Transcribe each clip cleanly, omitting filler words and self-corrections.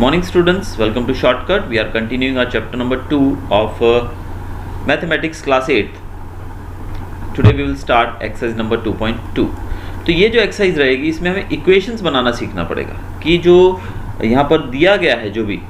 morning students, welcome to Shortcut. We are continuing our chapter number 2 of Mathematics class 8. Today we will start exercise number 2.2. तो ये जो exercise रहेगी इसमें हमें equations बनाना सीखना पड़ेगा कि जो यहाँ पर दिया गया है जो भी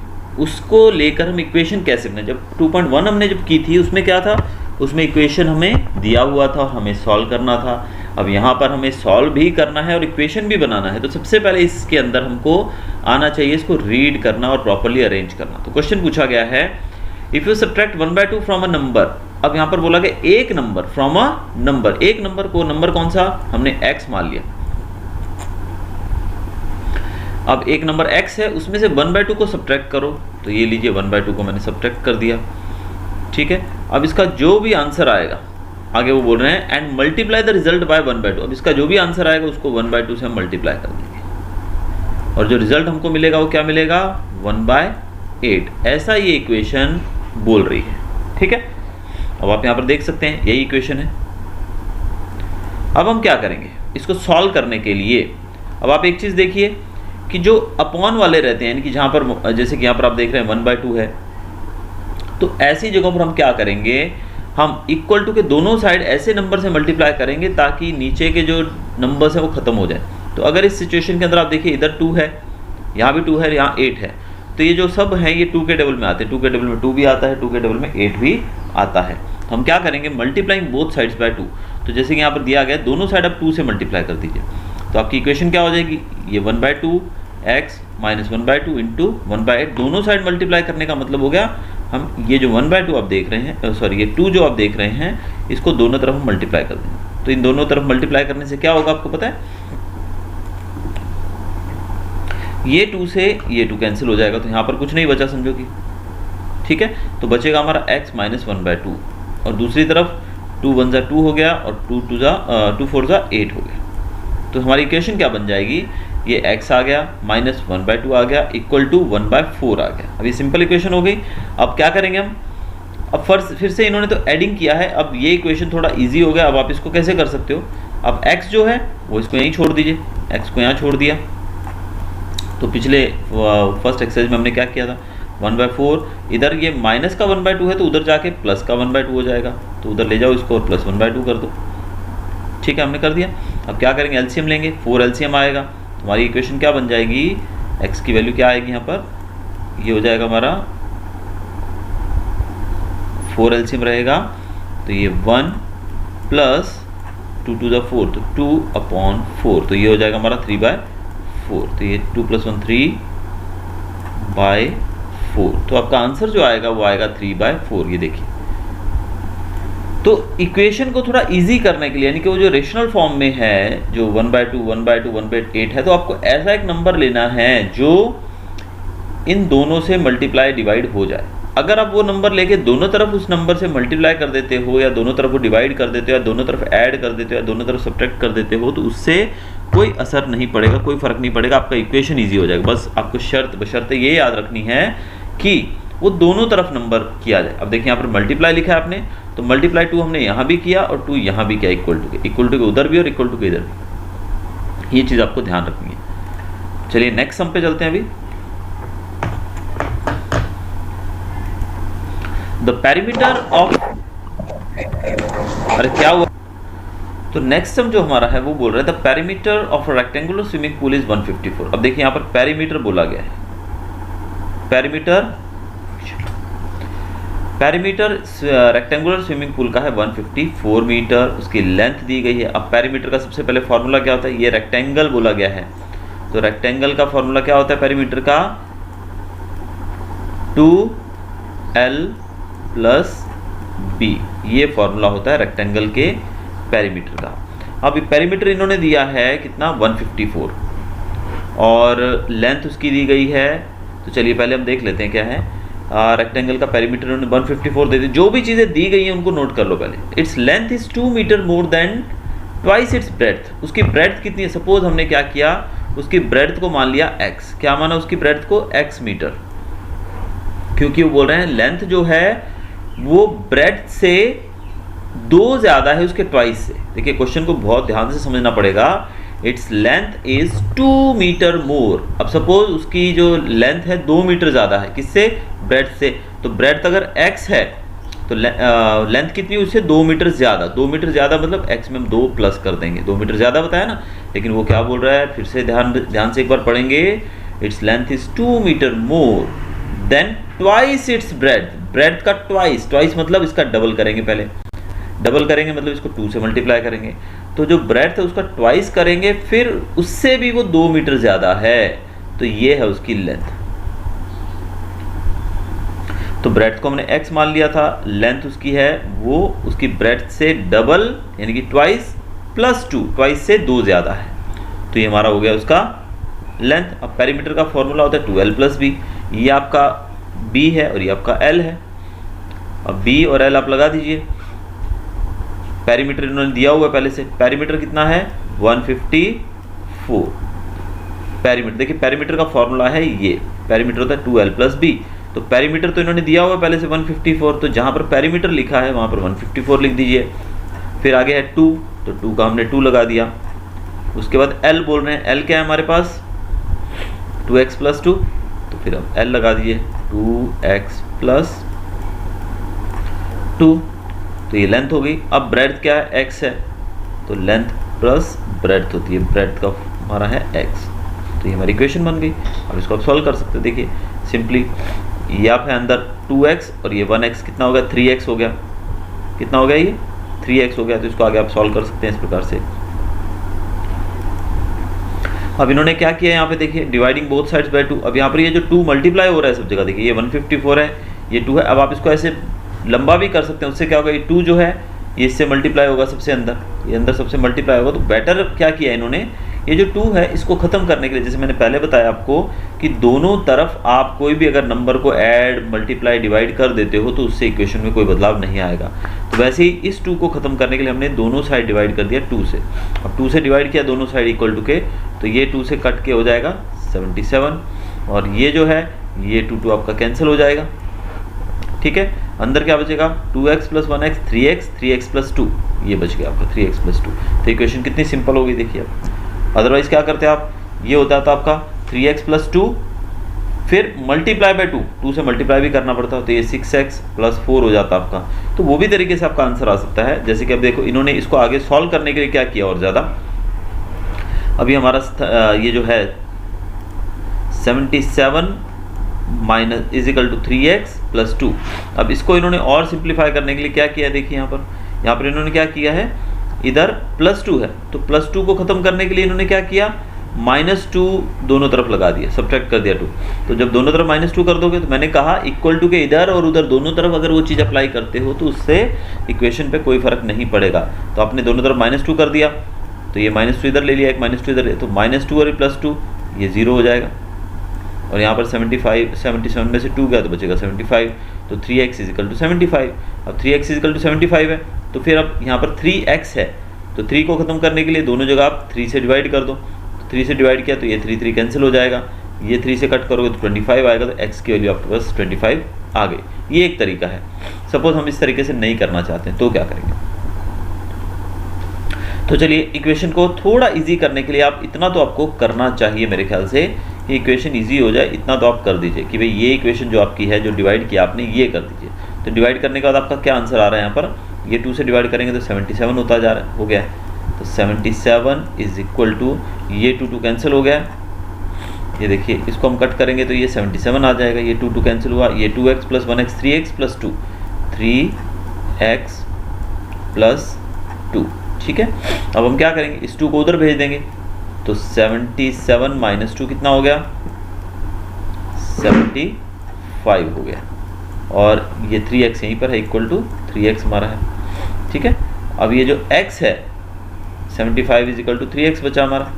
उसको लेकर हम इक्वेशन कैसे बनाए। जब 2.1 हमने जब की थी उसमें क्या था, उसमें इक्वेशन हमें दिया हुआ था और हमें सॉल्व करना था। अब यहाँ पर हमें सॉल्व भी करना है और इक्वेशन भी बनाना है। तो सबसे पहले इसके अंदर हमको आना चाहिए इसको रीड करना और प्रॉपर्ली अरेंज करना। तो क्वेश्चन पूछा गया है if you subtract 1/2 from a number. अब यहाँ पर बोला गया एक नंबर फ्रॉम अ नंबर, एक नंबर को, नंबर कौन सा, हमने x मान लिया। अब एक नंबर x है उसमें से 1/2 को सब्ट्रैक्ट करो, तो ये लीजिए 1/2 को मैंने सब्ट्रैक्ट कर दिया, ठीक है। अब इसका जो भी आंसर आएगा, आगे वो बोल रहे हैं and multiply the result by 1/2। अब इसका जो भी आंसर आएगा उसको 1/2 से हम मल्टीप्लाई कर देंगे और जो रिजल्ट हमको मिलेगा वो क्या मिलेगा, 1/8। ऐसा ये इक्वेशन बोल रही है, ठीक है। अब आप यहाँ पर देख सकते हैं यही इक्वेशन है। अब हम क्या करेंगे इसको सॉल्व करने के लिए। अब आप एक चीज़ देखिए कि जो अपॉन वाले रहते हैं, यानी कि जहाँ पर जैसे कि यहाँ पर आप देख रहे हैं 1/2 है, तो ऐसी जगहों पर हम क्या करेंगे, हम इक्वल टू के दोनों साइड ऐसे नंबर से मल्टीप्लाई करेंगे ताकि नीचे के जो नंबर्स हैं वो ख़त्म हो जाए। तो अगर इस सिचुएशन के अंदर आप देखिए इधर 2 है, यहाँ भी 2 है, यहाँ 8 है, तो ये जो सब हैं ये 2 के टेबल में आते हैं। 2 के टेबल में 2 भी आता है, 2 के टेबल में 8 भी आता है। तो हम क्या करेंगे, मल्टीप्लाइंग बोथ साइड्स बाय 2। तो जैसे कि यहाँ पर दिया गया दोनों साइड आप 2 से मल्टीप्लाई कर दीजिए, तो आपकी इक्वेशन क्या हो जाएगी, ये 1/2 x माइनस 1/2 इंटू 1/8। दोनों साइड मल्टीप्लाई करने का मतलब हो गया हम ये जो 1/2 आप देख रहे हैं, सॉरी ये 2 जो आप देख रहे हैं, इसको दोनों तरफ हम मल्टीप्लाई कर देंगे। तो इन दोनों तरफ मल्टीप्लाई करने से क्या होगा आपको पता है, ये 2 से ये 2 कैंसिल हो जाएगा, तो यहाँ पर कुछ नहीं बचा समझो कि, ठीक है। तो बचेगा हमारा x माइनस 1/2 और दूसरी तरफ 2 1 × 2 हो गया और 2 4 × 8 हो गया। तो हमारी इक्वेशन क्या बन जाएगी, ये x आ गया माइनस 1/2 आ गया इक्वल टू 1/4 आ गया। अब ये सिंपल इक्वेशन हो गई। अब क्या करेंगे हम, अब फर्स्ट फिर से इन्होंने तो एडिंग किया है, अब ये इक्वेशन थोड़ा इजी हो गया। अब आप इसको कैसे कर सकते हो, अब x जो है वो इसको यहीं छोड़ दीजिए, x को यहाँ छोड़ दिया। तो पिछले फर्स्ट एक्सरसाइज में हमने क्या किया था, 1/4, इधर ये माइनस का 1/2 है तो उधर जाके प्लस का 1/2 हो जाएगा, तो उधर ले जाओ इसको और प्लस 1/2 कर दो, ठीक है, हमने कर दिया। अब क्या करेंगे, एलसीएम लेंगे, 4 एलसीएम आएगा, हमारी इक्वेशन क्या बन जाएगी, x की वैल्यू क्या आएगी यहाँ पर, ये हो जाएगा हमारा 4 एलसीएम रहेगा, तो ये 1 प्लस 2 to the 4, तो 2/4, तो ये हो जाएगा हमारा 3/4, तो ये 2 + 1 3/4। तो आपका आंसर जो आएगा वो आएगा 3/4। ये देखिए, तो इक्वेशन को थोड़ा इजी करने के लिए, यानी कि वो जो रेशनल फॉर्म में है जो 1/2 1/2 1/8 है, तो आपको ऐसा एक नंबर लेना है जो इन दोनों से मल्टीप्लाई डिवाइड हो जाए। अगर आप वो नंबर लेके दोनों तरफ उस नंबर से मल्टीप्लाई कर देते हो, या दोनों तरफ वो डिवाइड कर देते हो, या दोनों तरफ ऐड कर देते हो, या दोनों तरफ सब्ट्रैक्ट कर देते हो, तो उससे कोई असर नहीं पड़ेगा, कोई फर्क नहीं पड़ेगा, आपका इक्वेशन ईजी हो जाएगा। बस आपको बशर्ते ये याद रखनी है कि वो दोनों तरफ नंबर किया जाए। अब देखिए यहाँ पर मल्टीप्लाई लिखा है आपने, तो मल्टीप्लाई 2 हमने यहाँ भी किया और 2 यहाँ भी किया, इक्वल टू के उधर भी और इक्वल टू के इधर भी। ये चीज़ आपको ध्यान रखनी है। चलिए नेक्स्ट सम पे चलते हैं। अभी द पेरीमीटर ऑफ, अरे क्या हुआ, तो नेक्स्ट सम जो हमारा है वो बोल रहा है the perimeter of a rectangular swimming pool is 154। अब देखिए यहाँ पर पेरीमीटर बोला गया है, पेरीमीटर रेक्टेंगुलर स्विमिंग पूल का है 154 मीटर, उसकी लेंथ दी गई है। अब पेरीमीटर का सबसे पहले फॉर्मूला क्या होता है, ये रेक्टेंगल बोला गया है, तो रेक्टेंगल का फॉर्मूला क्या होता है पेरीमीटर का, 2l + b, ये फॉर्मूला होता है रेक्टेंगल के पेरीमीटर का। अब पेरीमीटर इन्होंने दिया है कितना, 154, और लेंथ उसकी दी गई है। तो चलिए पहले हम देख लेते हैं क्या है। रेक्टेंगल का पेरीमीटर उन्होंने 154 दे दी। जो भी चीज़ें दी गई हैं उनको नोट कर लो पहले। Its length is 2 metre more than twice its breadth. उसकी ब्रेड्थ कितनी है, सपोज हमने क्या किया, उसकी ब्रेड्थ को मान लिया x, क्या माना उसकी ब्रेड्थ को, x मीटर, क्योंकि वो बोल रहे हैं लेंथ जो है वो ब्रेड्थ से 2 ज़्यादा है उसके ट्वाइस से। देखिए क्वेश्चन को बहुत ध्यान से समझना पड़ेगा its length is 2 metre more. अब सपोज उसकी जो लेंथ है 2 मीटर ज़्यादा है, किससे? ब्रेड्थ से। तो ब्रेड्थ अगर x है तो लेंथ कितनी, उससे 2 मीटर ज़्यादा। 2 मीटर ज़्यादा मतलब x में हम 2 प्लस कर देंगे, 2 मीटर ज़्यादा बताया ना। लेकिन वो क्या बोल रहा है, फिर से ध्यान से एक बार पढ़ेंगे। Its length is 2 metre more than twice its breadth. Breadth का ट्वाइस मतलब इसका डबल करेंगे, पहले डबल करेंगे मतलब इसको 2 से मल्टीप्लाई करेंगे। तो जो ब्रेड्थ है उसका ट्वाइस करेंगे, फिर उससे भी वो 2 मीटर ज़्यादा है, तो ये है उसकी लेंथ। तो ब्रेड्थ को हमने x मान लिया था, लेंथ उसकी है वो उसकी ब्रेड्थ से डबल यानी कि ट्वाइस प्लस 2, ट्वाइस से 2 ज़्यादा है, तो ये हमारा हो गया उसका लेंथ। अब पेरीमीटर का फॉर्मूला होता है 2l प्लस बी। ये आपका b है और ये आपका l है। अब b और l आप लगा दीजिए। पेरीमीटर इन्होंने दिया हुआ है पहले से, पेरीमीटर कितना है 154। पेरीमीटर देखिए, पेरीमीटर का फॉर्मूला है ये, पेरीमीटर होता है 2l प्लस बी। तो पेरीमीटर तो इन्होंने दिया हुआ है पहले से 154, तो जहाँ पर पेरीमीटर लिखा है वहाँ पर 154 लिख दीजिए। फिर आगे है 2, तो 2 का हमने 2 लगा दिया। उसके बाद l बोल रहे हैं, l क्या है हमारे पास 2x प्लस 2, तो फिर अब l लगा दीजिए 2x प्लस 2, तो ये लेंथ हो गई। अब ब्रेड्थ क्या है x है, तो लेंथ प्लस ब्रेड्थ होती है, ब्रेड्थ का हमारा है x, तो ये हमारी इक्वेशन बन गई। अब इसको आप सॉल्व कर सकते हैं। देखिए सिंपली ये आप है अंदर 2x और ये 1x कितना हो गया 3x हो गया। कितना हो गया ये 3x हो गया, तो इसको आगे आप सॉल्व कर सकते हैं इस प्रकार से। अब इन्होंने क्या किया यहाँ पे देखिए, डिवाइडिंग बोथ साइड्स बाय 2। अब यहाँ पर ये जो 2 मल्टीप्लाई हो रहा है सब जगह, देखिए ये 154 है, ये 2 है। अब आप इसको ऐसे लंबा भी कर सकते हैं, उससे क्या होगा ये 2 जो है ये इससे मल्टीप्लाई होगा सबसे अंदर, ये अंदर सबसे मल्टीप्लाई होगा। तो बेटर क्या किया इन्होंने, ये जो 2 है इसको ख़त्म करने के लिए, जैसे मैंने पहले बताया आपको कि दोनों तरफ आप कोई भी अगर नंबर को ऐड मल्टीप्लाई डिवाइड कर देते हो तो उससे इक्वेशन में कोई बदलाव नहीं आएगा। तो वैसे ही इस 2 को ख़त्म करने के लिए हमने दोनों साइड डिवाइड कर दिया 2 से। अब 2 से डिवाइड किया दोनों साइड इक्वल टू के, तो ये 2 से कट के हो जाएगा 77, और ये जो है ये 2 आपका कैंसिल हो जाएगा। ठीक है, अंदर क्या बचेगा 2x plus 1x 3x plus 2, ये बच गया आपका 3x प्लस 2। तो इक्वेशन कितनी सिंपल हो गई देखिए आप। अदरवाइज क्या करते हैं आप, ये होता था आपका 3x प्लस 2 फिर मल्टीप्लाई बाय 2 से मल्टीप्लाई भी करना पड़ता है, तो ये 6x प्लस 4 हो जाता आपका। तो वो भी तरीके से आपका आंसर आ सकता है। जैसे कि अब देखो इन्होंने इसको आगे सॉल्व करने के लिए क्या किया और ज़्यादा, अभी हमारा ये जो है 77 minus is equal to 3x plus 2। अब इसको इन्होंने और सिंप्लीफाई करने के लिए क्या किया, देखिए यहाँ पर इन्होंने क्या किया है, इधर प्लस 2 है तो प्लस 2 को ख़त्म करने के लिए इन्होंने क्या किया, -2 दोनों तरफ लगा दिया, सब्ट्रैक्ट कर दिया 2। तो जब दोनों तरफ -2 कर दोगे, तो मैंने कहा इक्वल टू के इधर और उधर दोनों तरफ अगर वो चीज़ अप्लाई करते हो तो उससे इक्वेशन पे कोई फ़र्क नहीं पड़ेगा। तो आपने दोनों तरफ -2 कर दिया, तो ये -2 इधर ले लिया, एक -2 इधर, तो -2 और +2 ये 0 हो जाएगा। और यहाँ पर 77 में से 2 गया तो बचेगा 75, तो 3x इज इक्वल टू 75। अब 3x इज इक्वल टू 75 है, तो फिर अब यहाँ पर 3x है, तो 3 को ख़त्म करने के लिए दोनों जगह आप 3 से डिवाइड कर दो। तो 3 से डिवाइड किया तो ये 3 कैंसिल हो जाएगा, ये 3 से कट करोगे तो 25 आएगा, तो x की वैल्यू आपके पास 25 आ गई। ये एक तरीका है। सपोज हम इस तरीके से नहीं करना चाहते हैं तो क्या करेंगे, तो चलिए इक्वेशन को थोड़ा इजी करने के लिए आप इतना तो आपको करना चाहिए मेरे ख्याल से कि इक्वेशन इजी हो जाए, इतना तो आप कर दीजिए कि भाई ये इक्वेशन जो आपकी है जो डिवाइड किया आपने ये कर दीजिए। तो डिवाइड करने के बाद आपका क्या आंसर आ रहा है, यहाँ पर ये 2 से डिवाइड करेंगे तो 77 होता जा रहा है, हो गया है। तो 77 इज इक्वल टू ये 2 कैंसिल हो गया, ये देखिए इसको हम कट करेंगे तो ये 77 आ जाएगा, ये 2 कैंसिल हुआ, ये 2x plus 1x 3x plus 2 3x plus 2। ठीक है, अब हम क्या करेंगे, इस 2 को उधर भेज देंगे, तो 77 माइनस 2 कितना हो गया 75 हो गया, और ये 3x यहीं पर है इक्वल टू 3x हमारा है। ठीक है, अब ये जो x है 75 इज इक्वल टू 3x बचा हमारा।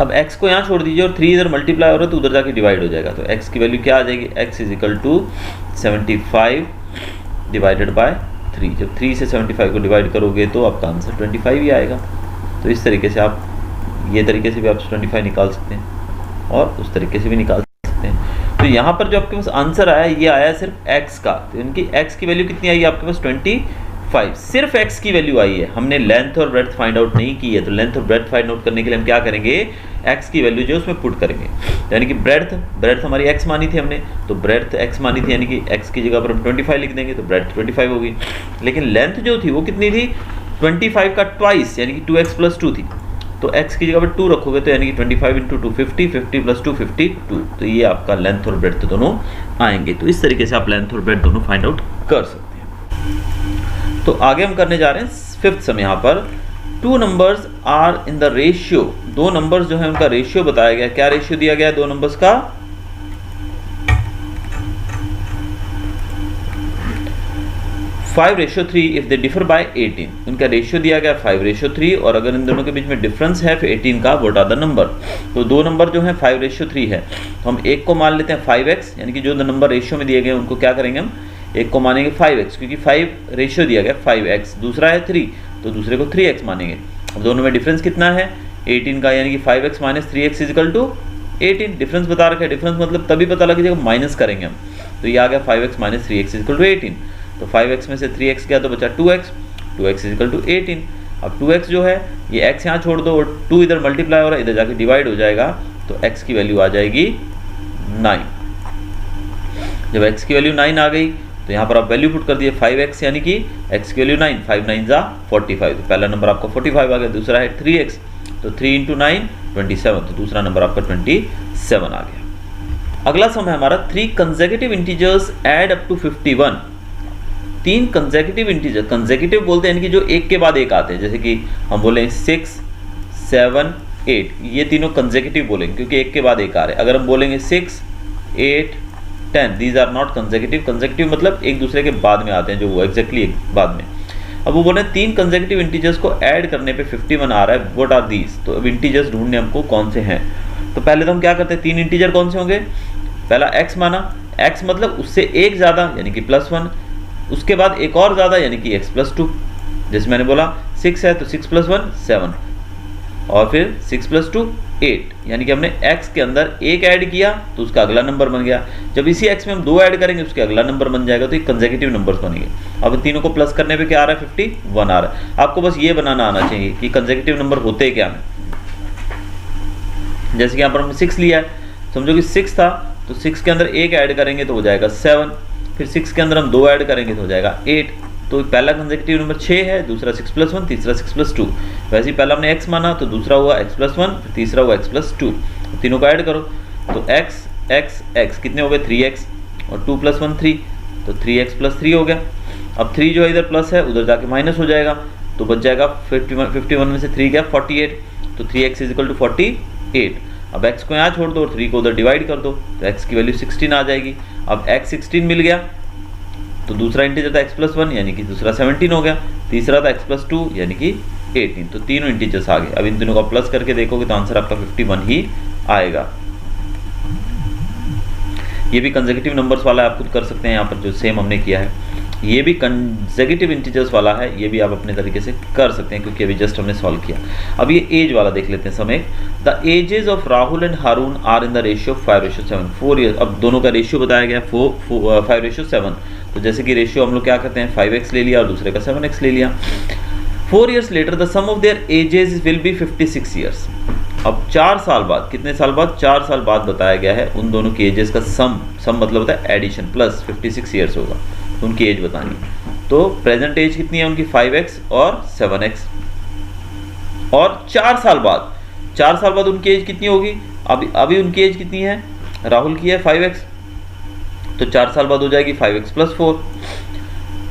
अब x को यहाँ छोड़ दीजिए और 3 इधर मल्टीप्लाई हो रहा है तो उधर जाके डिवाइड हो जाएगा, तो x की वैल्यू क्या आ जाएगी, x is equal to 75 divided by 3। जब 3 से 75 को डिवाइड करोगे तो आपका आंसर 25 ही आएगा। तो इस तरीके से आप ये तरीके से भी आप 25 निकाल सकते हैं और उस तरीके से भी निकाल सकते हैं। तो यहाँ पर जो आपके पास आंसर आया ये आया सिर्फ x का, तो इनकी x की वैल्यू कितनी आई आपके पास 5 सिर्फ x की वैल्यू आई है, हमने लेंथ और ब्रेड्थ फाइंड आउट नहीं की है। तो लेंथ और ब्रेड्थ फाइंड आउट करने के लिए हम क्या करेंगे, x की वैल्यू जो है उसमें पुट करेंगे। यानी कि ब्रेड्थ हमारी x मानी थी हमने, तो ब्रेड्थ x मानी थी, यानी कि x की जगह पर हम 25 लिख देंगे तो ब्रेड्थ 25 होगी। लेकिन लेंथ जो थी वो कितनी थी, 25 का ट्वाइस यानी कि 2x + 2 थी। तो x की जगह पर 2 रखोगे तो यानी कि 25 × 2 50, 50 + 2 52। तो ये आपका लेंथ और ब्रेड्थ दोनों आएंगे। तो इस तरीके से आप लेंथ और ब्रेड्थ दोनों फाइंड आउट कर सकते हैं। तो आगे हम करने जा रहे हैं 5th सम। यहाँ पर 2 numbers are in the ratio, 2 numbers जो है उनका रेशियो बताया गया। क्या रेशियो दिया गया है 2 नंबर्स का, 5:3 इफ दे डिफर बाय 18। उनका रेशियो दिया गया 5:3 और अगर इन दोनों के बीच में डिफरेंस है फिर 18 का व्हाट आर द नंबर। तो 2 नंबर जो है 5:3 है, तो हम एक को मान लेते हैं 5x, यानी कि जो नंबर रेशियो में दिए गए उनको क्या करेंगे हम, एक को मानेंगे 5x क्योंकि 5 रेशियो दिया गया 5x, दूसरा है 3 तो दूसरे को 3x मानेंगे। अब दोनों में डिफरेंस कितना है 18 का, यानी कि 5x - 3x = 18। डिफरेंस बता रखा है, डिफरेंस मतलब तभी पता लगे जब माइनस करेंगे हम। तो ये आ गया 5x - 3x = 18। तो 5x में से 3x गया तो बचा 2x, 2x = 18। अब 2x जो है ये x यहाँ छोड़ दो और 2 इधर मल्टीप्लाई हो रहा है, इधर जाके डिवाइड हो जाएगा तो x की वैल्यू आ जाएगी 9। जब x की वैल्यू 9 आ गई तो यहाँ पर आप वैल्यू पुट कर दिए 5x, यानी कि x की वैल्यू 9, 5 9 = 45। तो पहला नंबर आपका 45 आ गया, दूसरा है 3x, तो 3 × 9 27, तो दूसरा नंबर आपका 27 आ गया। अगला सम है हमारा 3 consecutive integers add up to 51। 3 consecutive integer, consecutive बोलते हैं यानी कि जो एक के बाद एक आते हैं, जैसे कि हम बोले 6 7 8, ये तीनों कंसेक्यूटिव बोलेंगे क्योंकि एक के बाद एक आ रहे हैं। अगर हम बोलेंगे 6 8 10, these are not consecutive. Consecutive मतलब एक दूसरे के बाद में आते हैं, जो वो एग्जैक्टली एक बाद में। अब वो बोल रहे हैं 3 कंसेक्यूटिव इंटीजर्स को ऐड करने पे 51 आ रहा है, व्हाट आर दीज। तो अब इंटीजर्स ढूंढने हमको कौन से हैं। तो पहले तो हम क्या करते हैं, 3 इंटीजर कौन से होंगे, पहला x माना, x मतलब उससे एक ज़्यादा यानी कि +1, उसके बाद एक और ज़्यादा यानी कि x + 2। जैसे मैंने बोला 6 है तो 6 + 1 7, और फिर 6 + 2 8, यानी कि हमने x के अंदर एक ऐड किया तो उसका अगला नंबर बन गया। जब इसी x में हम 2 ऐड करेंगे उसके अगला नंबर बन जाएगा, तो ये कंसेक्यूटिव नंबर्स बनेंगे। अब तीनों को प्लस करने पे क्या आ रहा है, 51 आ रहा है। आपको बस ये बनाना आना चाहिए कि कंसेक्यूटिव नंबर होते क्या हैं। जैसे कि यहाँ पर हमने 6 लिया है, समझो कि 6 था तो 6 के अंदर एक ऐड करेंगे तो हो जाएगा 7, फिर 6 के अंदर हम 2 ऐड करेंगे तो हो जाएगा 8। तो पहला कंसेक्यूटिव नंबर 6 है, दूसरा 6 + 1, तीसरा 6 + 2। वैसे ही पहला हमने x माना तो दूसरा हुआ x + 1, फिर तीसरा हुआ x + 2। तीनों को ऐड करो तो x x x कितने हो गए 3x, और 2 + 1 3, तो 3x + 3 हो गया। अब 3 जो है इधर प्लस है उधर जाके माइनस हो जाएगा, तो बच जाएगा 51 में से 3 गया 48, तो 3x = 48। अब x को यहाँ छोड़ दो और 3 को उधर डिवाइड कर दो तो x की वैल्यू 16 आ जाएगी। अब x 16 मिल गया तो दूसरा इंटीजर था x + 1 यानी कि दूसरा 17 हो गया, तीसरा था x + 2 यानी कि 18। तो तीनों इंटीजर्स आ गए। अब इन दोनों का प्लस करके देखोगे तो आंसर आपका 51 ही आएगा। ये भी कंसेक्यूटिव नंबर्स वाला है, आप खुद कर सकते हैं। यहाँ पर जो सेम हमने किया है ये भी कंसेक्यूटिव इंटीजर्स वाला है, ये भी आप अपने तरीके से कर सकते हैं क्योंकि अभी जस्ट हमने सॉल्व किया। अब ये एज वाला देख लेते हैं समय। The ages of Rahul and Haroon are in the ratio 5:7, 4 year. अब दोनों का रेशियो बताया गया 5:7। तो जैसे कि रेशियो हम लोग क्या करते हैं 5x ले लिया और दूसरे का 7x ले लिया। 4 years later the sum of their ages will be 56 years। अब 4 साल बाद, कितने साल बाद, 4 साल बाद बताया गया है उन दोनों की एजेस का सम मतलब होता है एडिशन, प्लस 56 ईयर्स होगा तो उनकी एज बतानी। तो प्रेजेंट एज कितनी है उनकी 5x और 7x, और 4 साल बाद उनकी एज कितनी होगी, अभी उनकी एज कितनी है, राहुल की है 5x, तो 4 साल बाद हो जाएगी 5x + 4।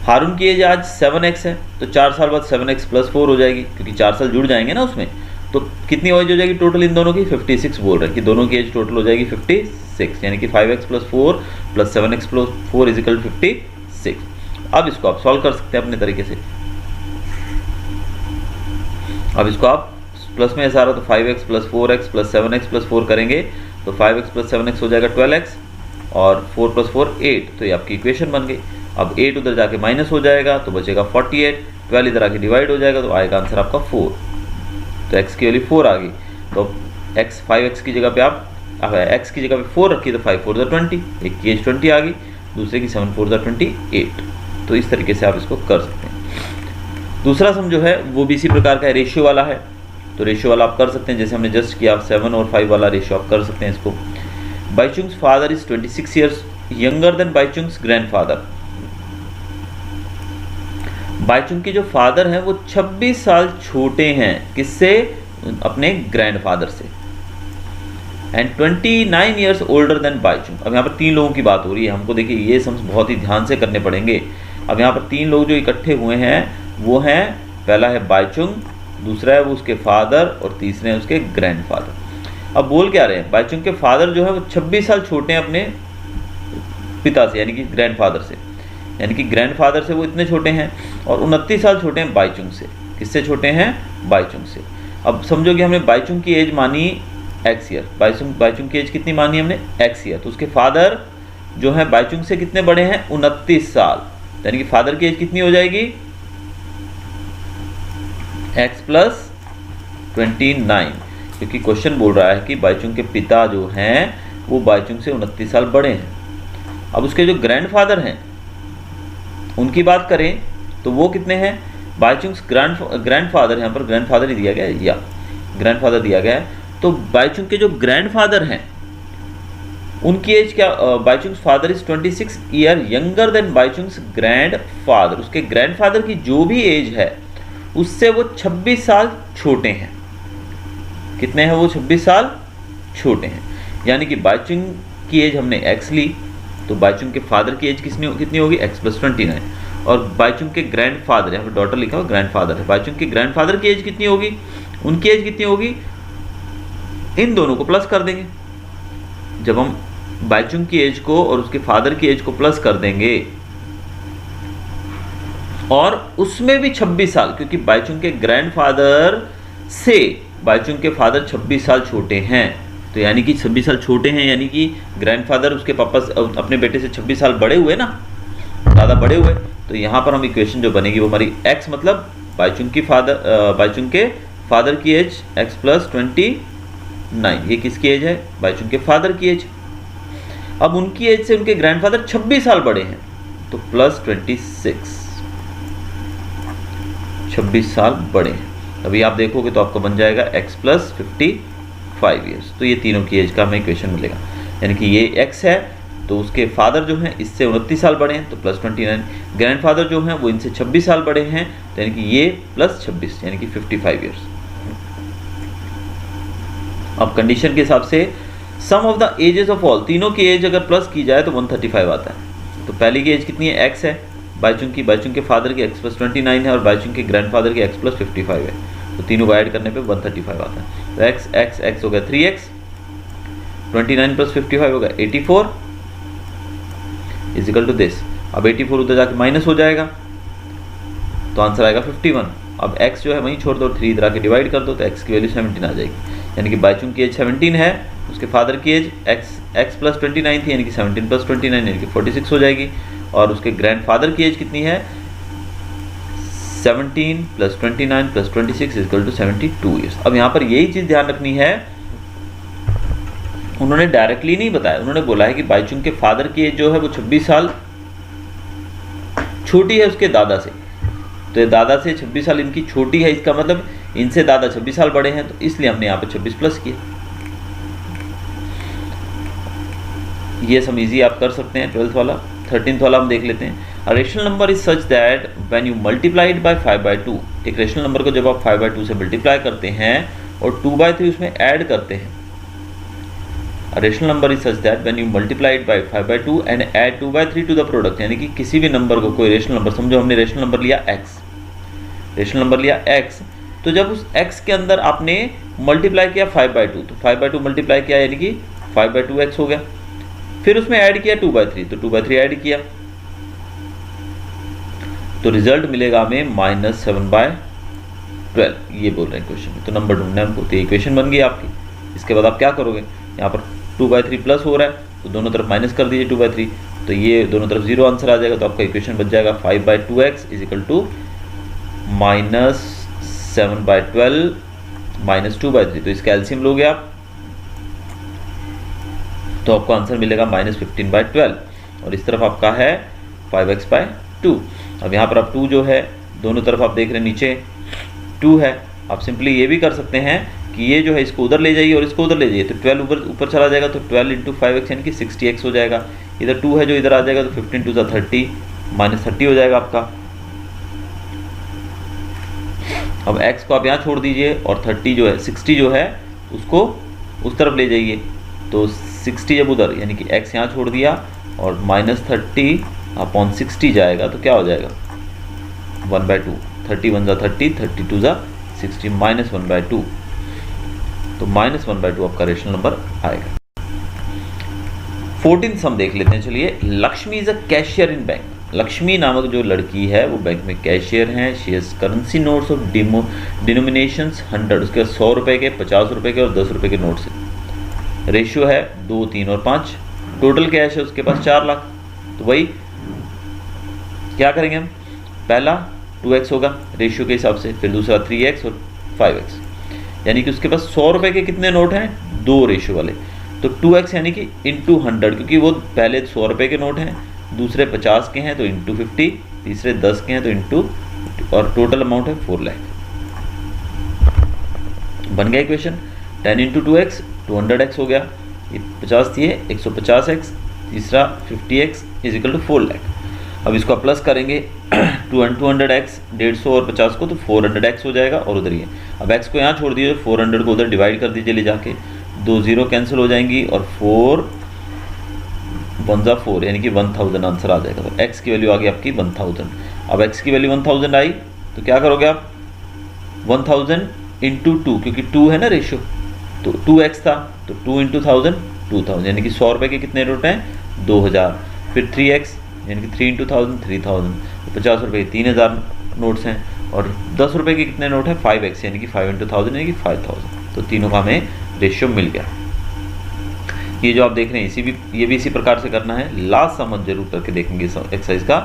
हारून की एज आज 7x है तो 4 साल बाद 7x + 4 हो जाएगी क्योंकि 4 साल जुड़ जाएंगे ना उसमें। तो कितनी एज हो जाएगी टोटल इन दोनों की, 56 बोल रहे हैं कि दोनों की एज टोटल हो जाएगी 56, यानी कि 5x + 4 + 7x + 4 = 56। अब इसको आप सॉल्व कर सकते हैं अपने तरीके से। अब इसको आप प्लस में ऐसा आ रहा तो 5x + 4x + 7x + 4 करेंगे तो 5x + 7x हो जाएगा 12x और 4 + 4 8, तो ये आपकी इक्वेशन बन गई। अब 8 उधर जाके माइनस हो जाएगा तो बचेगा 48, 12 इधर आके डिवाइड हो जाएगा तो आएगा आंसर आपका 4। तो x की वैल्यू 4 आ गई, तो x 5x की जगह पे आप x की जगह पे 4 रखिए तो 5 4 20, एक की एज 20 आ गई, दूसरे की 7 4 28। तो इस तरीके से आप इसको कर सकते हैं। दूसरा सम जो है वो भी इसी प्रकार का है, रेशियो वाला है। तो रेशियो वाला आप कर सकते हैं, जैसे हमने जस्ट किया 7 और 5 वाला रेशियो आप कर सकते हैं इसको। Baichung's father is 26 years younger than Baichung's grandfather. Baichung के जो फादर हैं वो 26 साल छोटे हैं, किससे? अपने ग्रैंडफादर से। And 29 years older than Bhaichung. अब यहाँ पर 3 लोगों की बात हो रही है, हमको देखिए ये सम्स बहुत ही ध्यान से करने पड़ेंगे। अब यहाँ पर 3 लोग जो इकट्ठे हुए हैं वो हैं, पहला है बाइचुंग, दूसरा है वो उसके फादर और तीसरे हैं उसके ग्रैंडफादर। अब बोल क्या रहे हैं? बाइचुंग के फादर जो है वो 26 साल छोटे हैं अपने पिता से, यानी कि ग्रैंडफादर से, यानी कि ग्रैंडफादर से वो इतने छोटे हैं, और 29 साल छोटे हैं बाइचुंग से। किससे छोटे हैं? बाइचुंग से। अब समझो कि हमने बाइचुंग की एज मानी एक्स ईयर, बाइचुंग की एज कितनी मानी हमने? X year. तो उसके फादर जो है बाइचुंग से कितने बड़े हैं? 29 साल, यानी कि फादर की एज कितनी हो जाएगी? x प्लस 29, क्योंकि क्वेश्चन बोल रहा है कि बाइचुंग के पिता जो हैं वो बाइचुंग से 29 साल बड़े हैं। अब उसके जो ग्रैंडफादर हैं उनकी बात करें तो वो कितने हैं? बाइचुंग्स ग्रैंडफादर, यहाँ पर ग्रैंडफादर ही दिया गया है, या ग्रैंडफादर दिया गया है। तो बाइचुंग के जो ग्रैंडफादर हैं उनकी एज क्या? Baichung's father is 26 year younger than Baichung's grandfather. उसके ग्रैंडफादर की जो भी एज है उससे वो 26 साल छोटे हैं। कितने हैं वो? 26 साल छोटे हैं। यानी कि बाइचुंग की एज हमने x ली, तो बाइचुंग के फादर की एज कितनी होगी? x plus 29। और बाइचुंग के ग्रैंडफादर, यहाँ पर डॉटर लिखा हुआ ग्रैंडफादर है, बाइचुंग के ग्रैंडफादर की एज कितनी होगी? उनकी एज कितनी होगी? इन दोनों को प्लस कर देंगे। जब हम बाइचुंग की एज को और उसके फादर की एज को प्लस कर देंगे, और उसमें भी 26 साल, क्योंकि बाइचुंग के ग्रैंडफादर से बाइचुंग के फादर 26 साल छोटे हैं, तो यानी कि 26 साल छोटे हैं, यानी कि ग्रैंडफादर उसके पापा अपने बेटे से 26 साल बड़े हुए ना, ज़्यादा बड़े हुए। तो यहाँ पर हम इक्वेशन जो बनेगी वो हमारी x मतलब बाइचुंग के फादर की एज x प्लस 29, ये किसकी एज है? बाइचुंग के फादर की एज। अब उनकी एज से उनके ग्रैंडफादर 26 साल बड़े हैं, तो प्लस 26 साल बड़े हैं। अभी आप देखोगे तो आपको बन जाएगा x प्लस 55 ईयर्स। तो ये तीनों की एज का हमें इक्वेशन मिलेगा, यानी कि ये x है तो उसके फादर जो हैं इससे 29 साल बड़े हैं, तो प्लस 29। ग्रैंडफादर जो हैं वो इनसे 26 साल बड़े हैं, तो यानी कि ये प्लस 26, यानी कि 55 ईयर्स। अब कंडीशन के हिसाब से sum of the ages of all, तीनों की एज अगर प्लस की जाए तो 135 आता है। तो पहली की एज कितनी है? x है बाइचुंग के फादर की x प्लस 29 है, और बाइचुंग के ग्रैंडफादर की x प्लस 55 है, तो तीनों को ऐड करने पे 135 आता है। तो x हो गया 3x, 29 प्लस 55 होगा 84 इजिकल टू दिस। अब 84 उधर जाके माइनस हो जाएगा, तो आंसर आएगा 51। अब x जो है वहीं छोड़ दो, 3 इधर आके डिवाइड कर दो, तो x की वैल्यू 17 आ जाएगी। यानी कि बाइचुंग की एज 17 है, उसके फादर की एज x प्लस 29 थी, यानी कि 17 प्लस 29 यानी कि 46 हो जाएगी। और उसके ग्रैंडफादर की एज कितनी है? 17 plus 29 plus 26 equal to 72 years. अब यहाँ पर यही चीज़ ध्यान रखनी है, उन्होंने डायरेक्टली नहीं बताया, उन्होंने बोला है कि बाइचुंग के फादर की एज जो है वो 26 साल छोटी है उसके दादा से, तो दादा से 26 साल इनकी छोटी है, इसका मतलब इनसे दादा 26 साल बड़े हैं, तो इसलिए हमने यहाँ पे 26 प्लस किया। ये सम इजी आप कर सकते हैं 12th वाला। 13th वाला हम देख लेते हैं। A rational number is such that when you multiply it by 5/2, एक रेशनल नंबर को जब आप 5/2 से मल्टीप्लाई करते हैं और 2/3 उसमें ऐड करते हैं। A rational number is such that when you multiply it by 5/2 and add 2/3 to the product, यानी कि किसी भी नंबर को, कोई रेशनल नंबर, समझो हमने रेशनल नंबर लिया x, तो जब उस x के अंदर आपने मल्टीप्लाई किया 5/2, तो 5/2 मल्टीप्लाई किया यानी कि 5/2x हो गया। फिर उसमें ऐड किया 2/3, तो 2/3 ऐड किया, तो रिजल्ट मिलेगा हमें -7/12। ये बोल रहे हैं क्वेश्चन में, तो नंबर ढूंढना है हमको। तो इक्वेशन बन गई आपकी। इसके बाद आप क्या करोगे? यहाँ पर 2/3 प्लस हो रहा है, तो दोनों तरफ माइनस कर दीजिए 2/3, तो ये दोनों तरफ 0 आंसर आ जाएगा। तो आपका इक्वेशन बन जाएगा 5/2x इज इक्वल टू -7/12 -2/3। तो इसका एलसीएम लोगे आप, तो आपको आंसर मिलेगा -15/12, और इस तरफ आपका है 5x/2। अब यहाँ पर आप 2 जो है दोनों तरफ आप देख रहे हैं नीचे 2 है। आप सिंपली ये भी कर सकते हैं कि ये जो है इसको उधर ले जाइए और इसको उधर ले जाइए, तो 12 ऊपर चला जाएगा, तो 12 इंटू 5x यानी कि 60x हो जाएगा। इधर 2 है जो इधर आ जाएगा, तो 15 टू 30 -30 हो जाएगा आपका। अब x को आप यहाँ छोड़ दीजिए और 30 जो है 60 जो है उसको उस तरफ ले जाइए, तो 60 जब उधर यानी कि x यहाँ छोड़ दिया और -30 अपॉन 60 जाएगा, तो क्या हो जाएगा 1/2। 30 1 30, 30 2 60, -1/2, तो -1/2 आपका रेशनल नंबर आएगा। 14th सम देख लेते हैं। चलिए, Lakshmi is a cashier in bank. Lakshmi नामक जो लड़की है वो बैंक में कैशियर हैं। She has currency notes of denominations 100, उसके 100 रुपये के, 50 रुपये के और 10 रुपये के नोट्स हैं। रेशियो है 2, 3 और 5। टोटल कैश है उसके पास 4 लाख। तो वही क्या करेंगे हम, पहला 2x होगा रेशियो के हिसाब से, फिर दूसरा 3x और 5x, यानी कि उसके पास 100 रुपये के कितने नोट हैं, 2 रेशियो वाले, तो 2x यानी कि इंटू 100, क्योंकि वो पहले 100 रुपये के नोट हैं, दूसरे 50 के हैं तो इंटू 50, तीसरे 10 के हैं तो इंटू, और टोटल अमाउंट है 4 लाख। बन गया इक्वेशन। 10 इंटू 2x 200x हो गया, ये 50 थी 150x, तीसरा 50x is equal to 4 lakh. अब इसको आप प्लस करेंगे 200x 150 और 50 को, तो 400x हो जाएगा और उधर ही है। अब x को यहाँ छोड़ दीजिए, 400 को उधर डिवाइड कर दीजिए ले जाके, 2 0 कैंसिल हो जाएंगी और 4 1 4 यानी कि 1000 आंसर आ जाएगा। तो x की वैल्यू आ गई आपकी 1000। अब x की वैल्यू 1000 आई तो क्या करोगे आप, 1000 इंटू 2, क्योंकि 2 है ना रेशियो, तो 2x था तो 2 इंटू 1000 2000, यानी कि 100 रुपये के कितने नोट हैं 2000। फिर 3x यानी कि 3 इंटू 1000 3000, तो 50 रुपये के 3000 नोट्स हैं, और 10 रुपये के कितने नोट हैं 5x यानी कि 5 इंटू 1000 यानी कि 5000। तो तीनों का हमें रेशियो मिल गया। ये जो आप देख रहे हैं ये भी इसी प्रकार से करना है। लास्ट सम जरूर करके देखेंगे इस एक्सरसाइज का।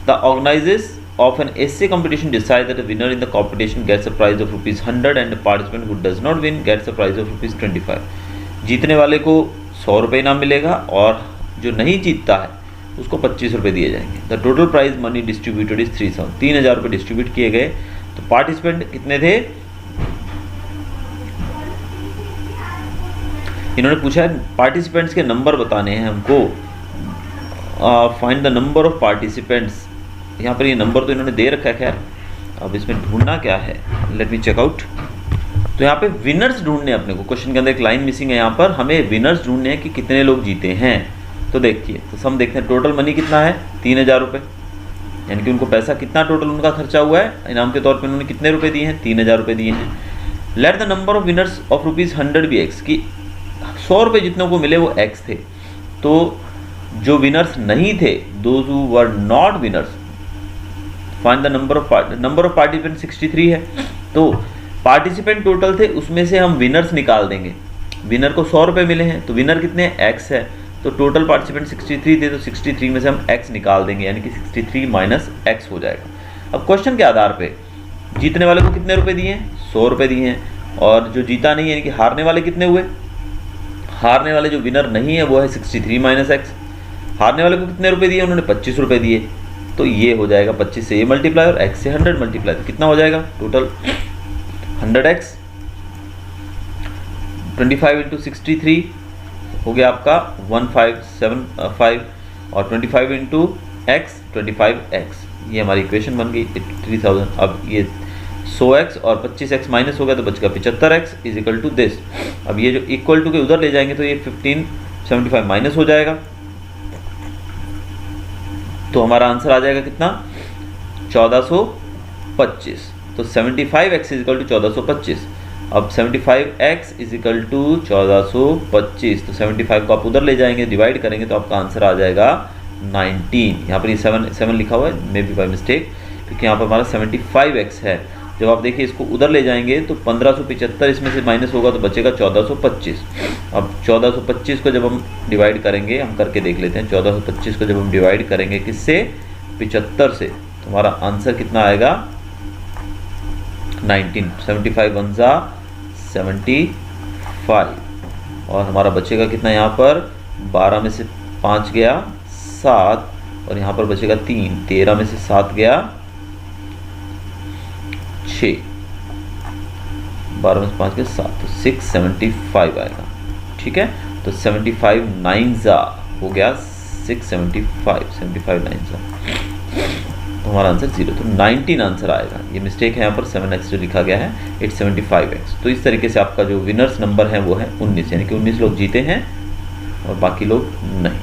The organisers of an essay competition decide that the winner in the competition gets a prize of ₹100 and the participant who does not win gets a prize of ₹25। जीतने वाले को 100 रुपये इनाम मिलेगा और जो नहीं जीतता है उसको 25 रुपये दिए जाएंगे। The total prize money distributed is 3000 रुपये डिस्ट्रीब्यूट किए गए। तो पार्टिसिपेंट कितने थे, इन्होंने पूछा है पार्टिसिपेंट्स के नंबर बताने हैं हमको। Find the number of participants. यहाँ पर ये नंबर तो इन्होंने दे रखा है, खैर अब इसमें ढूंढना क्या है, लेट मी चेक आउट। तो यहाँ पे विनर्स ढूंढने अपने को, क्वेश्चन के अंदर एक लाइन मिसिंग है, यहाँ पर हमें विनर्स ढूंढने हैं कि कितने लोग जीते हैं। तो देखिए, तो सम देखते हैं। टोटल मनी कितना है 3000 रुपये, यानी कि उनको पैसा कितना टोटल उनका खर्चा हुआ है, इनाम के तौर पर उन्होंने कितने रुपये दिए हैं 3000 रुपये दिए हैं। Let the number of winners of ₹100 be x, की 100 रुपये जितनों को मिले वो एक्स थे। तो जो विनर्स नहीं थे, those who were not winners, find the number of participant 63 है। तो पार्टिसिपेंट टोटल थे, उसमें से हम विनर्स निकाल देंगे। विनर को 100 रुपये मिले हैं, तो विनर कितने हैं x है, तो टोटल पार्टिसिपेंट 63 थे, तो 63 में से हम x निकाल देंगे, यानी कि 63 माइनस x हो जाएगा। अब क्वेश्चन के आधार पे जीतने वाले को कितने रुपए दिए हैं 100 रुपये दिए हैं, और जो जीता नहीं है यानी कि हारने वाले कितने हुए, हारने वाले जो विनर नहीं है वो है 63 माइनस x। हारने वाले को कितने रुपए दिए, उन्होंने 25 रुपये दिए, तो ये हो जाएगा 25 से ये मल्टीप्लाई और x से 100 मल्टीप्लाई, तो कितना हो जाएगा टोटल 100x। 25 इंटू 63 हो गया आपका 1575, और 25 इंटू x 25x, ये हमारी इक्वेशन बन गई 3000। अब ये 100x और 25x माइनस हो गया तो बच गया 75x is equal to this. अब ये जो इक्वल टू के उधर ले जाएंगे तो ये 1575 माइनस हो जाएगा, तो हमारा आंसर आ जाएगा कितना 1425। तो 75x इज इक्वल टू 1425। अब 75x इज इक्वल टू 1425, तो 75 को आप उधर ले जाएंगे, डिवाइड करेंगे तो आपका आंसर आ जाएगा 19। यहाँ पर ये 7 लिखा हुआ है, मे बी बाई मिस्टेक, क्योंकि यहाँ पर हमारा 75x है। जब आप देखिए इसको उधर ले जाएंगे तो 1575 इसमें से माइनस होगा तो बचेगा 1425। अब 1425 को जब हम डिवाइड करेंगे, हम करके देख लेते हैं, 1425 को जब हम डिवाइड करेंगे किससे 75 से, तो हमारा आंसर कितना आएगा 19। 75 1 जा 75, और हमारा बचेगा कितना, यहाँ पर 12 में से 5 गया 7, और यहाँ पर बचेगा 3, 13 में से 7 गया 6, 12 में 5 के 7, तो 675 आएगा। ठीक है, तो 75 9 हो गया 675, 75 9 तो हमारा आंसर 0, तो 19 आंसर आएगा। ये मिस्टेक है यहाँ पर, 7x जो लिखा गया है, इट्स 75x। तो इस तरीके से आपका जो विनर्स नंबर है वो है 19, यानी कि 19 लोग जीते हैं और बाकी लोग नहीं।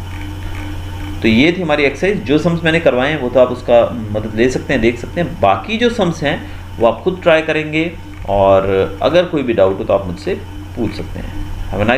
तो ये थी हमारी एक्सरसाइज। जो सम्स मैंने करवाए हैं वो तो आप उसका मदद ले सकते हैं, देख सकते हैं। बाकी जो सम्स हैं वो आप खुद ट्राई करेंगे, और अगर कोई भी डाउट हो तो आप मुझसे पूछ सकते हैं। Have a nice